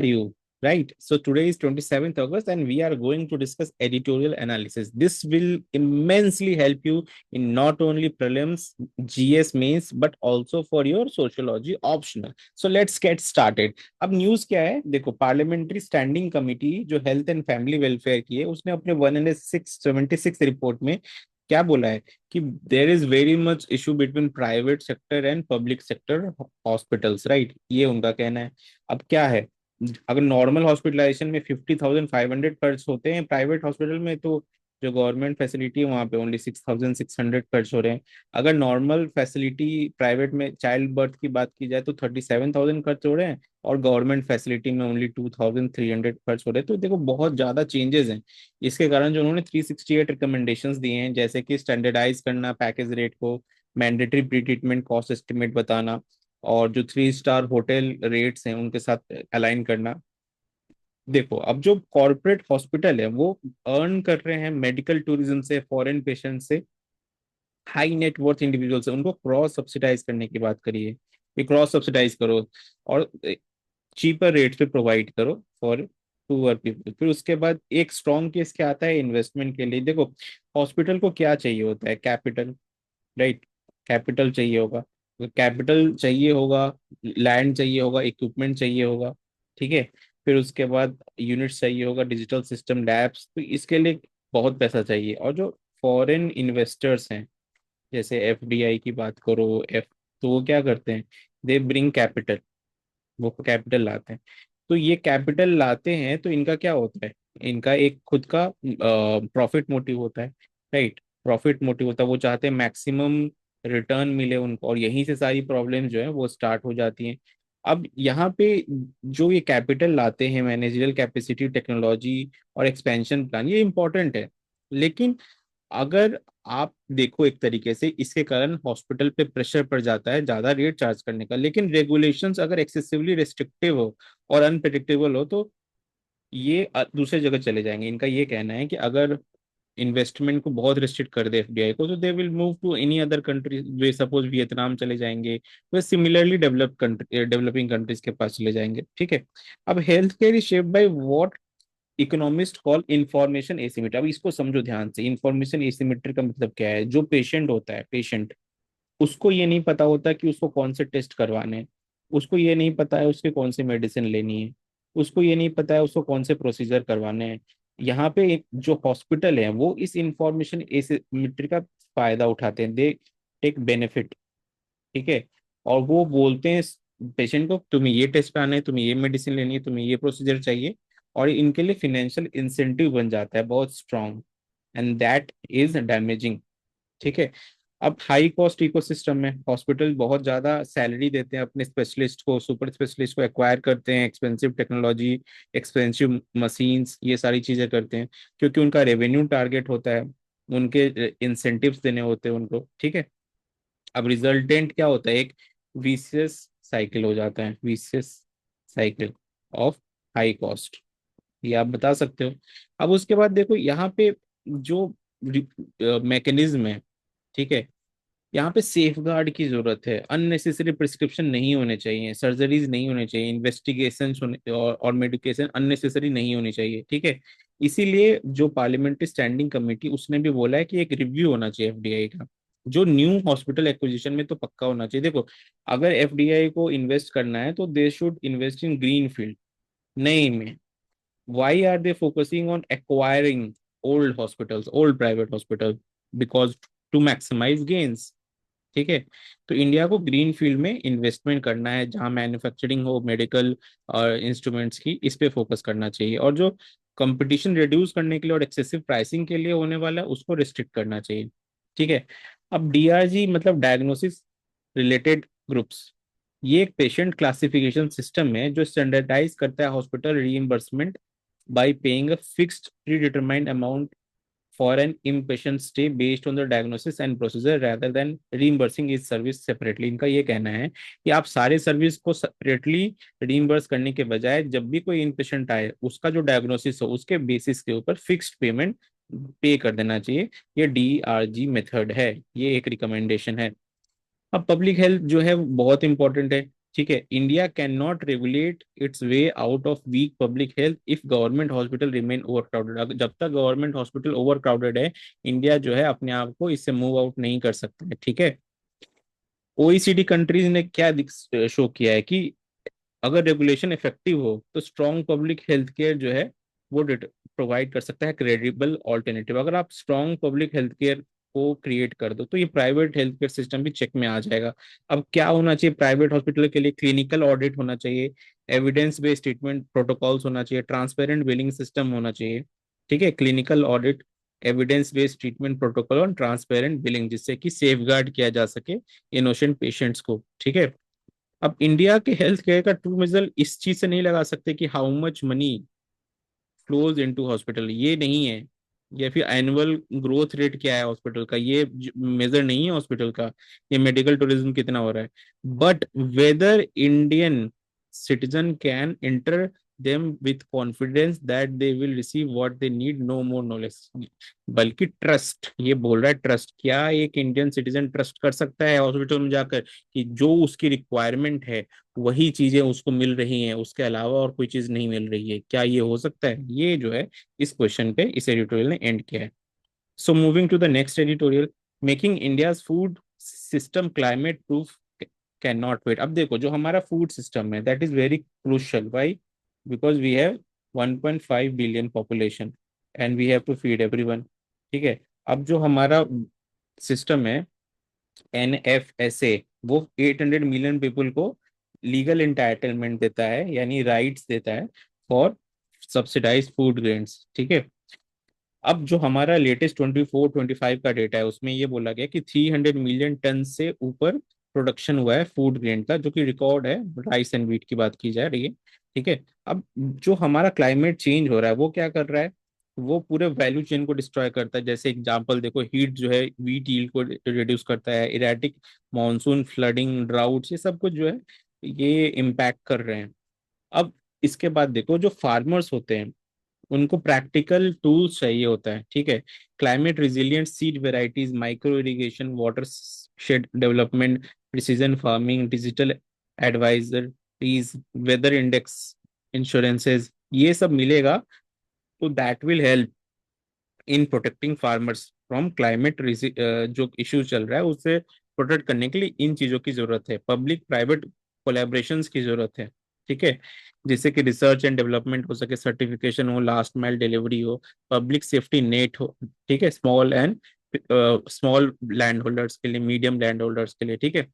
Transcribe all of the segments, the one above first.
you? Right. So today is 27th August and we are going to discuss editorial analysis. This will immensely help you in not only prelims, GS mains, but also for your sociology optional. So let's get started. अब news क्या है देखो, parliamentary standing committee जो health and family welfare की है, उसने अपने 176 report में क्या बोला है कि there is very much issue between private sector and public sector hospitals, right, ये उनका कहना है। अब क्या है, अगर नॉर्मल हॉस्पिटलाइजेशन में 50,500 खर्च होते हैं प्राइवेट हॉस्पिटल में, तो जो गवर्नमेंट फैसिलिटी है वहाँ पे ओनली 6,600 खर्च हो रहे हैं। अगर नॉर्मल फैसिलिटी प्राइवेट में चाइल्ड बर्थ की बात की जाए तो 37,000 खर्च हो रहे हैं, और गवर्नमेंट फैसिलिटी में ओनली 2,300 खर्च हो रहे हैं। तो देखो बहुत ज्यादा चेंजेस हैं। इसके कारण जो उन्होंने 368 रिकमेंडेशंस दिए हैं, जैसे कि स्टैंडर्डाइज करना पैकेज रेट को, mandatory pre treatment cost estimate बताना, और जो 3 स्टार होटल रेट्स हैं उनके साथ अलाइन करना। देखो अब जो कॉरपोरेट हॉस्पिटल है वो अर्न कर रहे हैं मेडिकल टूरिज्म से, फॉरेन पेशेंट से, हाई नेटवर्थ इंडिविजुअल से, उनको क्रॉस सब्सिडाइज करने की बात करिए कि क्रॉस सब्सिडाइज करो और चीपर रेट पे प्रोवाइड करो फॉर पुअर पीपल। फिर उसके बाद एक स्ट्रॉन्ग केस क्या आता है इन्वेस्टमेंट के लिए। देखो हॉस्पिटल को क्या चाहिए होता है, कैपिटल, राइट, कैपिटल चाहिए होगा। कैपिटल चाहिए होगा, लैंड चाहिए होगा, इक्विपमेंट चाहिए होगा, ठीक है। फिर उसके बाद यूनिट्स चाहिए होगा, डिजिटल सिस्टम, लैब्स, तो इसके लिए बहुत पैसा चाहिए। और जो फॉरेन इन्वेस्टर्स हैं, जैसे एफडीआई की बात करो, तो वो क्या करते हैं, दे ब्रिंग कैपिटल, वो कैपिटल लाते हैं। तो ये कैपिटल लाते हैं तो इनका क्या होता है, इनका एक खुद का प्रॉफिट मोटिव होता है, राइट। प्रॉफिट मोटिव होता है, वो चाहते हैं मैक्सिमम रिटर्न मिले उनको, और यहीं से सारी प्रॉब्लम जो है वो स्टार्ट हो जाती हैं। अब यहाँ पे जो ये कैपिटल लाते हैं, मैनेजरियल कैपेसिटी, टेक्नोलॉजी और एक्सपेंशन प्लान, ये इंपॉर्टेंट है। लेकिन अगर आप देखो एक तरीके से इसके कारण हॉस्पिटल पे प्रेशर पड़ जाता है ज्यादा रेट चार्ज करने का। लेकिन रेगुलेशंस अगर एक्सेसिवली रिस्ट्रिक्टिव हो और अनप्रिडिक्टेबल हो तो ये दूसरे जगह चले जाएंगे। इनका ये कहना है कि अगर इन्वेस्टमेंट को बहुत रिस्ट्रिक्ट कर दे एफडीआई को, तो they will move to any other country. वे सपोज वियतनाम चले जाएंगे, वे सिमिलरली डेवलपिंग कंट्रीज के पास चले जाएंगे, ठीक है। अब health care is shaped by what economist call information asymmetry. अब इसको समझो ध्यान से, इंफॉर्मेशन एसिमेट्री का मतलब क्या है। जो पेशेंट होता है, पेशेंट, उसको ये नहीं पता होता कि उसको कौन से टेस्ट करवाने हैं, उसको ये नहीं पता है उसके कौन से मेडिसिन लेनी है, उसको ये नहीं पता है उसको कौन से प्रोसीजर करवाने हैं। यहाँ पे एक जो हॉस्पिटल है वो इस इंफॉर्मेशन एसिमेट्री का फायदा उठाते हैं, दे टेक बेनिफिट, ठीक है। और वो बोलते हैं पेशेंट को, तुम्हें ये टेस्ट कराना है, तुम्हें ये मेडिसिन लेनी है, तुम्हें ये प्रोसीजर चाहिए, और इनके लिए फिनेंशियल इंसेंटिव बन जाता है बहुत strong, and that is damaging, ठीक है। अब हाई कॉस्ट इकोसिस्टम में हॉस्पिटल बहुत ज्यादा सैलरी देते हैं अपने स्पेशलिस्ट को, सुपर स्पेशलिस्ट को एक्वायर करते हैं, एक्सपेंसिव टेक्नोलॉजी, एक्सपेंसिव मशीन्स, ये सारी चीजें करते हैं, क्योंकि उनका रेवेन्यू टारगेट होता है, उनके इंसेंटिव्स देने होते हैं उनको, ठीक है। अब रिजल्टेंट क्या होता है, एक विशियस साइकिल हो जाता है, vicious cycle of high cost, ये आप बता सकते हो। अब उसके बाद देखो यहाँ पे जो मैकेनिज्म है, ठीक है, यहाँ पे सेफ गार्ड की जरूरत है। अननेसेसरी प्रिस्क्रिप्शन नहीं होने चाहिए, सर्जरीज नहीं होने चाहिए, इन्वेस्टिगेशन और मेडिकेशन अननेसेसरी नहीं होनी चाहिए, ठीक है। इसीलिए जो पार्लियामेंट्री स्टैंडिंग कमेटी, उसने भी बोला है कि एक रिव्यू होना चाहिए एफडीआई का, जो न्यू हॉस्पिटल एक्विजिशन में तो पक्का होना चाहिए। देखो अगर एफडीआई को इन्वेस्ट करना है तो they should invest in green field, नए में। Why are they focusing on acquiring old hospitals, old private hospital? Because to maximize gains, ठीक है। तो इंडिया को ग्रीन फील्ड में इन्वेस्टमेंट करना है, जहां मैन्युफैक्चरिंग हो, मेडिकल और इंस्ट्रूमेंट्स की, इस पे फोकस करना चाहिए। और जो कंपटीशन रिड्यूस करने के लिए और एक्सेसिव प्राइसिंग के लिए होने वाला है उसको रिस्ट्रिक्ट करना चाहिए, ठीक है। अब डीआरजी मतलब डायग्नोसिस रिलेटेड ग्रुप्स, ये एक पेशेंट क्लासिफिकेशन सिस्टम है जो स्टैंडर्डाइज करता है hospital reimbursement by paying a fixed predetermined amount for an inpatient stay based on the diagnosis and procedure rather than reimbursing each service separately। इनका ये कहना है कि आप सारे सर्विस को सेपरेटली रीइंबर्स करने के बजाय जब भी कोई इनपेशेंट आए उसका जो डायग्नोसिस हो उसके बेसिस के ऊपर फिक्स्ड पेमेंट पे कर देना चाहिए। ये डीआरजी मेथड है, ये एक रिकमेंडेशन है। अब पब्लिक हेल्थ जो है बहुत इंपॉर्टेंट है। ठीक है, India can not regulate its way out of weak public health if government hospital remain over crowded. जब तक गवर्नमेंट हॉस्पिटल ओवर क्राउडेड है, इंडिया जो है अपने आप को इससे मूव आउट नहीं कर सकता है। ठीक है, ओईसीडी कंट्रीज ने क्या शो किया है कि अगर रेगुलेशन इफेक्टिव हो तो स्ट्रॉन्ग पब्लिक हेल्थ केयर जो है वो प्रोवाइड कर सकता है क्रेडिबल ऑल्टरनेटिव। अगर आप स्ट्रॉन्ग पब्लिक हेल्थ केयर को क्रिएट कर दो तो ये प्राइवेट हेल्थ केयर सिस्टम भी चेक में आ जाएगा। अब क्या होना चाहिए प्राइवेट हॉस्पिटल के लिए? क्लिनिकल ऑडिट होना चाहिए, एविडेंस बेस्ड ट्रीटमेंट प्रोटोकॉल्स होना चाहिए, ट्रांसपेरेंट बिलिंग सिस्टम होना चाहिए। ठीक है, clinical audit, evidence based treatment protocol और ट्रांसपेरेंट बिलिंग, जिससे कि सेफ गार्ड किया जा सके इनोसेंट पेशेंट्स को। ठीक है, अब इंडिया के हेल्थ केयर का ट्रू मेजर इस चीज से नहीं लगा सकते कि how much money flows into hospital, ये नहीं है। या फिर एनुअल ग्रोथ रेट क्या है हॉस्पिटल का, ये मेजर नहीं है हॉस्पिटल का। ये मेडिकल टूरिज्म कितना हो रहा है, but whether Indian citizen can enter them with confidence that they will receive what they need, no more knowledge. बल्कि ट्रस्ट, ये बोल रहा है ट्रस्ट। क्या एक इंडियन सिटीजन ट्रस्ट कर सकता है हॉस्पिटल में जाकर कि जो उसकी रिक्वायरमेंट है वही चीजें उसको मिल रही हैं, उसके अलावा और कोई चीज नहीं मिल रही है? क्या ये हो सकता है? ये जो है इस क्वेश्चन पे इस एडिटोरियल ने एंड किया है। So moving to the next editorial, making India food system climate proof can not wait. अब देखो, जो हमारा फूड सिस्टम है that is very crucial. Why? Because we have 1.5 billion population and we have to feed everyone. ठीक है, अब जो हमारा सिस्टम है NFSA, वो 800 मिलियन पीपल को लीगल एंटाइटलमेंट देता है, यानी राइट्स देता है फॉर सब्सिडाइज फूड ग्रेन्स। ठीक है, अब जो हमारा लेटेस्ट 24-25 का डेटा है उसमें ये बोला गया कि 300 मिलियन टन से ऊपर प्रोडक्शन हुआ है फूड ग्रेन का, जो कि रिकॉर्ड है राइस एंड व्हीट की बात की जा रही है। ठीक है, अब जो हमारा क्लाइमेट चेंज हो रहा है वो क्या कर रहा है? वो पूरे वैल्यू चेन को डिस्ट्रॉय करता है। जैसे एग्जांपल देखो, हीट जो है व्हीट यील्ड को रिड्यूस करता है, इरेटिक मानसून, फ्लडिंग, ड्राउट्स, ये सब कुछ जो है ये इम्पैक्ट कर रहे हैं। अब इसके बाद देखो, जो फार्मर्स होते हैं उनको प्रैक्टिकल टूल्स चाहिए होता है। ठीक है, climate resilient seed varieties, micro irrigation, water shed development, precision farming, digital advisories, weather index, insurances, ये सब मिलेगा तो that will help in protecting farmers from climate जो इश्यू चल रहा है उससे प्रोटेक्ट करने के लिए इन चीजों की जरूरत है। पब्लिक प्राइवेट कोलैबोरेशंस की जरूरत है। ठीक है, जिससे कि रिसर्च एंड डेवलपमेंट हो सके, सर्टिफिकेशन हो, लास्ट माइल डिलीवरी हो, पब्लिक सेफ्टी नेट हो। ठीक है, स्मॉल लैंड होल्डर्स के लिए, मीडियम लैंड होल्डर्स के लिए। ठीक है,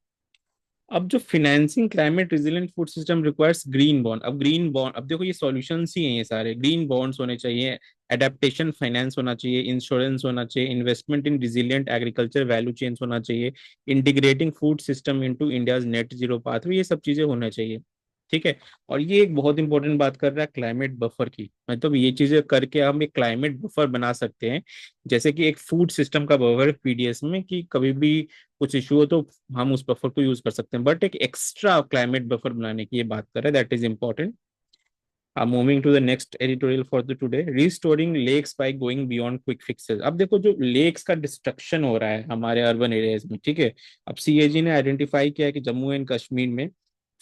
अब जो financing climate resilient food system requires green bond. अब ग्रीन बॉन्ड, अब देखो ये सॉल्यूशंस ही हैं ये सारे। ग्रीन बॉन्ड्स होने चाहिए, एडेप्टेशन फाइनेंस होना चाहिए, इंश्योरेंस होना चाहिए, investment in resilient agriculture value chains होना चाहिए, integrating food system into India's net zero pathway, ये सब चीजें होना चाहिए। ठीक है, और ये एक बहुत इंपॉर्टेंट बात कर रहा है क्लाइमेट बफर की। मतलब ये चीजें करके हम एक क्लाइमेट बफर बना सकते हैं, जैसे कि एक फूड सिस्टम का बफर पीडीएस में, कि कभी भी कुछ इशू हो तो हम उस बफर को यूज कर सकते हैं। बट एक एक्स्ट्रा क्लाइमेट बफर बनाने की ये बात कर रहे हैं, that is important. Moving to the next editorial for the today, restoring lakes by going beyond quick fixes. अब देखो, जो लेक्स का डिस्ट्रक्शन हो रहा है हमारे अर्बन एरियाज में, ठीक है, अब सीएजी ने आइडेंटिफाई किया है कि जम्मू एंड कश्मीर में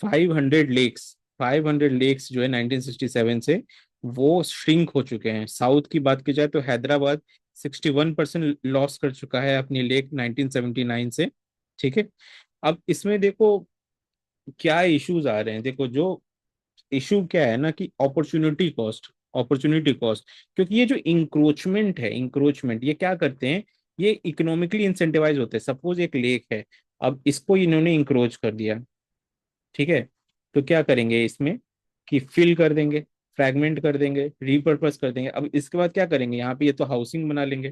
500 लेक्स जो है 1967 से वो श्रिंक हो चुके हैं। साउथ की बात की जाए तो हैदराबाद 61% लॉस कर चुका है अपनी लेक 1979 से। ठीक है, अब इसमें देखो क्या इश्यूज आ रहे हैं। देखो, जो इशू क्या है ना कि अपॉर्चुनिटी कॉस्ट, क्योंकि ये जो इंक्रोचमेंट है, इंक्रोचमेंट ये क्या करते हैं, ये इकोनॉमिकली इंसेंटिवाइज होते हैं। सपोज एक लेक है, अब इसको इन्होंने इंक्रोच कर दिया। ठीक है, तो क्या करेंगे इसमें कि फिल कर देंगे, फ्रैगमेंट कर देंगे, रिपर्पस कर देंगे। अब इसके बाद क्या करेंगे, यहाँ पे ये तो हाउसिंग बना लेंगे,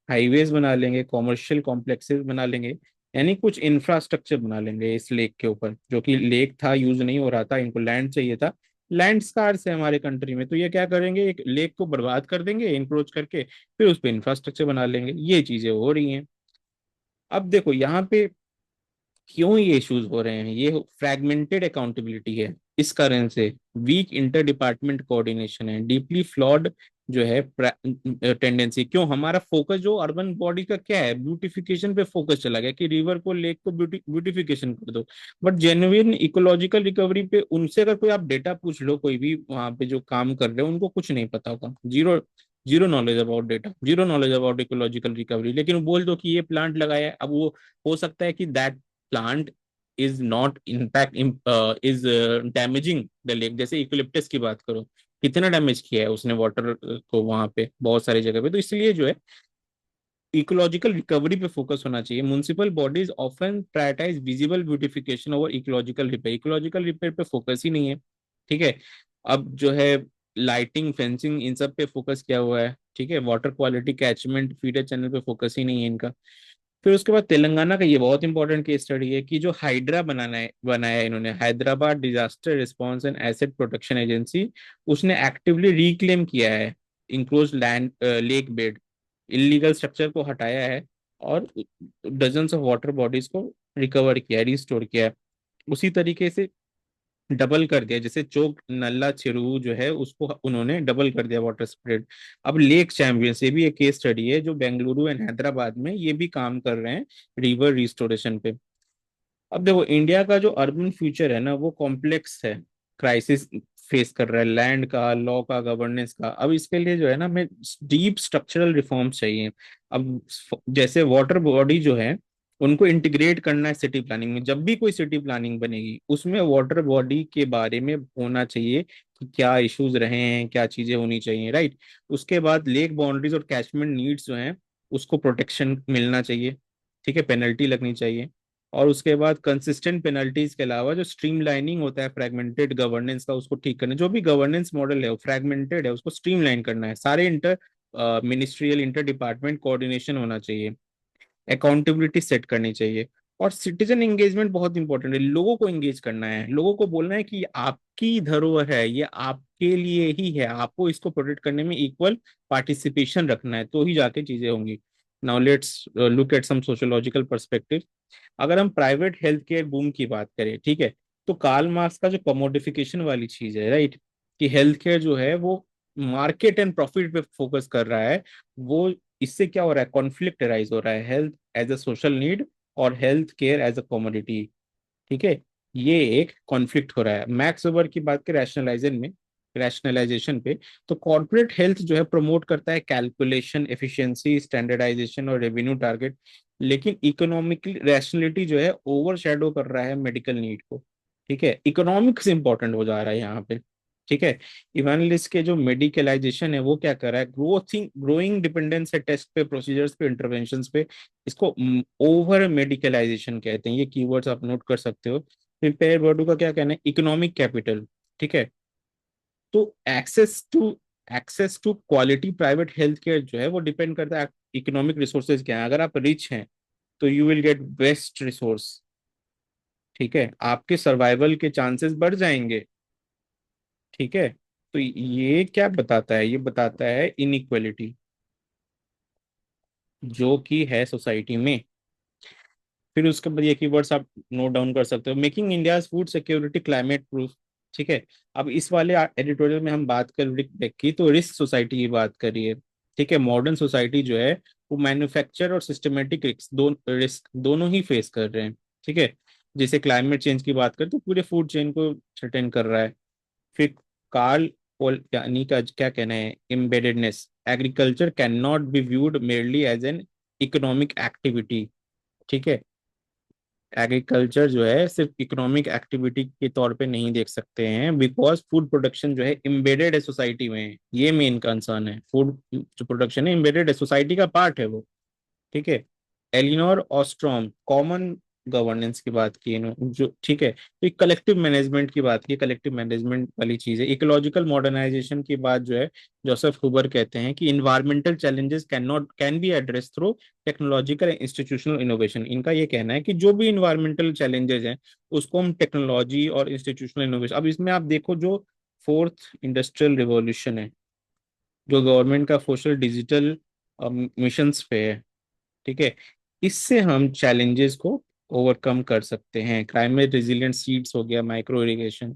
हाईवेज बना लेंगे, कॉमर्शियल कॉम्प्लेक्सेस बना लेंगे, यानी कुछ इंफ्रास्ट्रक्चर बना लेंगे इस लेक के ऊपर। जो कि लेक था, यूज नहीं हो रहा था, इनको लैंड चाहिए था, लैंड स्कार्स है हमारे कंट्री में, तो ये क्या करेंगे, एक लेक को बर्बाद कर देंगे इंक्रोच करके, फिर उस पर इंफ्रास्ट्रक्चर बना लेंगे। ये चीजें हो रही हैं। अब देखो यहाँ पे क्यों ये इश्यूज हो रहे हैं, ये फ्रैगमेंटेड अकाउंटेबिलिटी है, इस कारण से वीक इंटर डिपार्टमेंट कोऑर्डिनेशन है, डीपली फ्लॉड जो है टेंडेंसी। क्यों? हमारा फोकस जो अर्बन बॉडी का क्या है, ब्यूटिफिकेशन पे फोकस चला गया कि रिवर को, लेक को ब्यूटिफिकेशन कर दो। बट जेन्युइन इकोलॉजिकल रिकवरी पे उनसे अगर कोई आप डेटा पूछ लो, कोई भी वहां पे जो काम कर रहे हो, उनको कुछ नहीं पता होगा। Zero, zero knowledge about data, zero knowledge about ecological recovery. लेकिन वो बोल दो कि ये प्लांट लगाया है, अब वो हो सकता है कि that plant is not impact, is damaging the lake. जैसे इक्लिप्टस की बात करो, कितना डैमेज किया है उसने वाटर को वहां पे, बहुत सारी जगह पे। तो इसलिए जो है इकोलॉजिकल रिकवरी पे फोकस होना चाहिए। Municipal bodies often prioritise visible beautification over ecological repair. Ecological repair पे फोकस ही नहीं है। ठीक है। अब जो है लाइटिंग, फेंसिंग, इन सब पे फोकस किया हुआ है। ठीक है। Water quality, catchment, feeder channel पे फोकस ही नहीं है इनका। फिर उसके बाद तेलंगाना का ये बहुत इंपॉर्टेंट केस स्टडी है कि जो हाइड्रा बनाया है इन्होंने, Hyderabad disaster response and asset protection agency, उसने एक्टिवली रिक्लेम किया है enclose land, lake bed, illegal structure को हटाया है, और डजन्स ऑफ वाटर बॉडीज को रिकवर किया है, रिस्टोर किया है। उसी तरीके से डबल कर दिया, जैसे चोक नल्ला चिरू जो है उसको उन्होंने डबल कर दिया वाटर स्प्रेड। अब लेक चैंपियंस, ये भी एक केस स्टडी है जो बेंगलुरु एंड हैदराबाद में ये भी काम कर रहे हैं रिवर रिस्टोरेशन पे। अब देखो इंडिया का जो अर्बन फ्यूचर है ना, वो कॉम्प्लेक्स है, क्राइसिस फेस कर रहा है, लैंड का, लॉ का, गवर्नेंस का। अब इसके लिए जो है ना, हमें डीप स्ट्रक्चरल रिफॉर्म्स चाहिए। अब जैसे वाटर बॉडी जो है, उनको इंटीग्रेट करना है सिटी प्लानिंग में। जब भी कोई सिटी प्लानिंग बनेगी, उसमें वाटर बॉडी के बारे में होना चाहिए कि क्या इश्यूज रहे हैं, क्या चीजें होनी चाहिए, राइट। उसके बाद लेक बाउंड्रीज और कैचमेंट नीड्स जो हैं, उसको प्रोटेक्शन मिलना चाहिए। ठीक है, पेनल्टी लगनी चाहिए। और उसके बाद कंसिस्टेंट पेनल्टीज के अलावा जो स्ट्रीमलाइनिंग होता है फ्रेगमेंटेड गवर्नेंस का, उसको ठीक करना। जो भी गवर्नेंस मॉडल है वो फ्रेगमेंटेड है, उसको स्ट्रीमलाइन करना है। सारे inter ministerial, inter department coordination होना चाहिए। अकाउंटेबिलिटी सेट करनी चाहिए। और सिटीजन एंगेजमेंट बहुत इंपॉर्टेंट है। लोगों को एंगेज करना है, लोगों को बोलना है कि ये आपकी धरोहर है, ये आपके लिए ही है, आपको इसको प्रोटेक्ट करने में इक्वल पार्टिसिपेशन रखना है, तो ही जाके चीजें होंगी। Now let's look at some sociological perspective. अगर हम प्राइवेट हेल्थ केयर बूम की बात करें, ठीक है, तो कार्ल मार्क्स का जो कमोडिफिकेशन वाली चीज है, राइट, कि हेल्थ केयर जो है वो मार्केट एंड प्रॉफिट पे फोकस कर रहा है, वो इससे क्या हो रहा है, कॉन्फ्लिक्ट राइज हो रहा है, health as a social need और health care as a commodity. ठीक है, ये एक कॉन्फ्लिक्ट हो रहा है। मैक्स वेबर की बात करें रैशनलाइजेशन पे, तो कॉर्पोरेट हेल्थ जो है प्रमोट करता है कैलकुलेशन, एफिशिएंसी, स्टैंडर्डाइजेशन और रेवेन्यू टारगेट। लेकिन इकोनॉमिक रैशनलिटी जो है ओवर शेडो कर रहा है मेडिकल नीड को। ठीक है, इकोनॉमिक्स इंपॉर्टेंट हो जा रहा है यहाँ पे। ठीक है, इवानलिस्ट के जो मेडिकलाइजेशन है वो क्या कर रहा है, ग्रोइंग डिपेंडेंस है टेस्ट पे, प्रोसीजर्स पे, इंटरवेंशंस पे। इसको ओवर मेडिकलाइजेशन कहते हैं। ये कीवर्ड्स आप नोट कर सकते हो। फिर पेयर वर्डू का क्या कहना है, इकोनॉमिक कैपिटल। ठीक है, तो access to quality private health care जो है वो डिपेंड करता है इकोनॉमिक रिसोर्सेज क्या है। अगर आप रिच हैं तो you will get best resource. ठीक है, आपके सर्वाइवल के चांसेस बढ़ जाएंगे। ठीक है, तो ये क्या बताता है, ये बताता है इनइक्वालिटी जो कि है सोसाइटी में। फिर उसके बाद ये कीवर्ड्स आप नोट डाउन कर सकते हो, making India food security climate proof. ठीक है, अब इस वाले एडिटोरियल में हम बात कर रिक की, तो रिस्क सोसाइटी की बात करिए। ठीक है, मॉडर्न सोसाइटी जो है वो मैन्युफैक्चर और सिस्टमेटिक रिस्क दोनों ही फेस कर रहे हैं। ठीक है, जैसे क्लाइमेट चेंज की बात करें तो पूरे फूड चेन को थ्रेटन कर रहा है। फिर कार्ल यानी का क्या कहना है, embeddedness, agriculture can not be viewed merely as an economic activity. ठीक है, एग्रीकल्चर जो है सिर्फ इकोनॉमिक एक्टिविटी के तौर पे नहीं देख सकते हैं, बिकॉज फूड प्रोडक्शन जो है इम्बेडेड है सोसाइटी में। ये मेन कंसर्न है, फूड जो प्रोडक्शन है इम्बेडेड है, सोसाइटी का पार्ट है वो। ठीक है, एलिनोर ऑस्ट्रॉम कॉमन गवर्नेंस की बात की जो, ठीक है, तो कलेक्टिव मैनेजमेंट की बात की, कलेक्टिव मैनेजमेंट वाली चीज है। इकोलॉजिकल मॉडर्नाइजेशन की बात जो है, जोसेफ हुबर कहते हैं कि environmental challenges can be address through technological institutional innovation. इनका ये कहना है कि जो भी इन्वायरमेंटल चैलेंजेस हैं उसको हम टेक्नोलॉजी और इंस्टीट्यूशनल इनोवेशन। अब इसमें आप देखो, जो फोर्थ इंडस्ट्रियल रिवॉल्यूशन है, जो गवर्नमेंट का फोकस डिजिटल मिशंस पे है। ठीक है, इससे हम चैलेंजेस को ओवरकम कर सकते हैं। क्लाइमेट रेजिलिएंट सीड्स हो गया, माइक्रो इरिगेशन।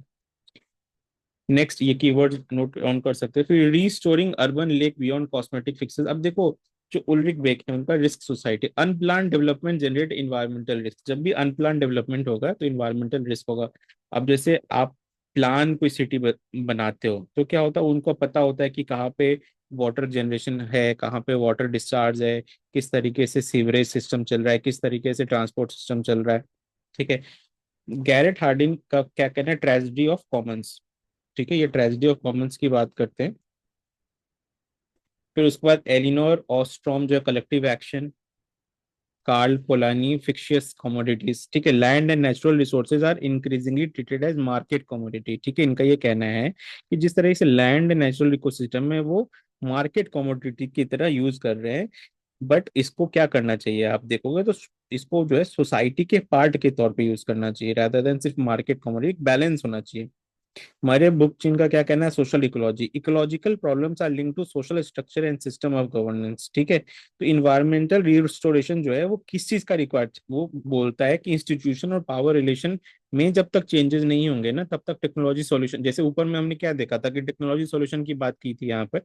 नेक्स्ट ये कीवर्ड नोट ऑन कर सकते हैं। फिर restoring urban lake beyond cosmetic fixes. अब देखो, जो उल्रिक बेक है उनका risk society, unplanned development generate environmental risk. जब भी अनप्लान डेवलपमेंट होगा तो इन्वायरमेंटल रिस्क होगा। अब जैसे आप प्लान कोई सिटी बनाते हो तो क्या होता है, उनको पता होता है कि कहाँ पे वाटर जनरेशन है, कहाँ पे वाटर डिस्चार्ज है, किस तरीके से सीवरेज सिस्टम चल रहा है, किस तरीके से ट्रांसपोर्ट सिस्टम चल रहा है। ठीक है। गैरेट हार्डिंग का क्या कहना है, ट्रेजेडी ऑफ कॉमन्स। ठीक है, ये ट्रेजेडी ऑफ कॉमन्स की बात करते हैं। फिर उसके बाद एलिनोर ऑस्ट्रॉम जो है collective action, Karl Polanyi fictitious commodities. ठीक है, land and natural resources are increasingly treated as market commodity. ठीक है, इनका ये कहना है कि जिस तरह से लैंड एंड नेचुरल इकोसिस्टम में वो मार्केट कमोडिटी की तरह यूज कर रहे हैं, बट इसको क्या करना चाहिए, आप देखोगे तो इसको जो है सोसाइटी के पार्ट के तौर पे यूज करना चाहिए, रादर देन सिर्फ मार्केट कमोडिटी। बैलेंस होना चाहिए। हमारे बुक चिन का क्या कहना है, social ecology, ecological problems are link to social structure and system of governance. ठीक है, तो इन्वायरमेंटल रिस्टोरेशन जो है वो किस चीज का रिक्वायर्ड, वो बोलता है कि इंस्टीट्यूशन और पावर रिलेशन में जब तक चेंजेस नहीं होंगे ना, तब तक टेक्नोलॉजी सॉल्यूशन, जैसे ऊपर में हमने क्या देखा था कि टेक्नोलॉजी सॉल्यूशन की बात की थी यहाँ पर,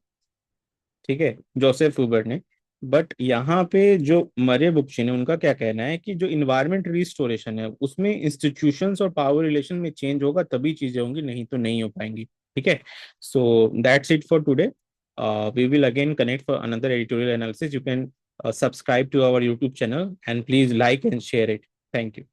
ठीक है, जोसेफ हुबर ने। बट यहाँ पे जो मरे बुकचिन है उनका क्या कहना है कि जो इन्वायरमेंट रिस्टोरेशन है उसमें इंस्टीट्यूशंस और पावर रिलेशन में चेंज होगा तभी चीजें होंगी, नहीं तो नहीं हो पाएंगी। ठीक है, so that's it for today. We will again connect for another editorial analysis. You can subscribe to our YouTube channel and please like and share it. Thank you.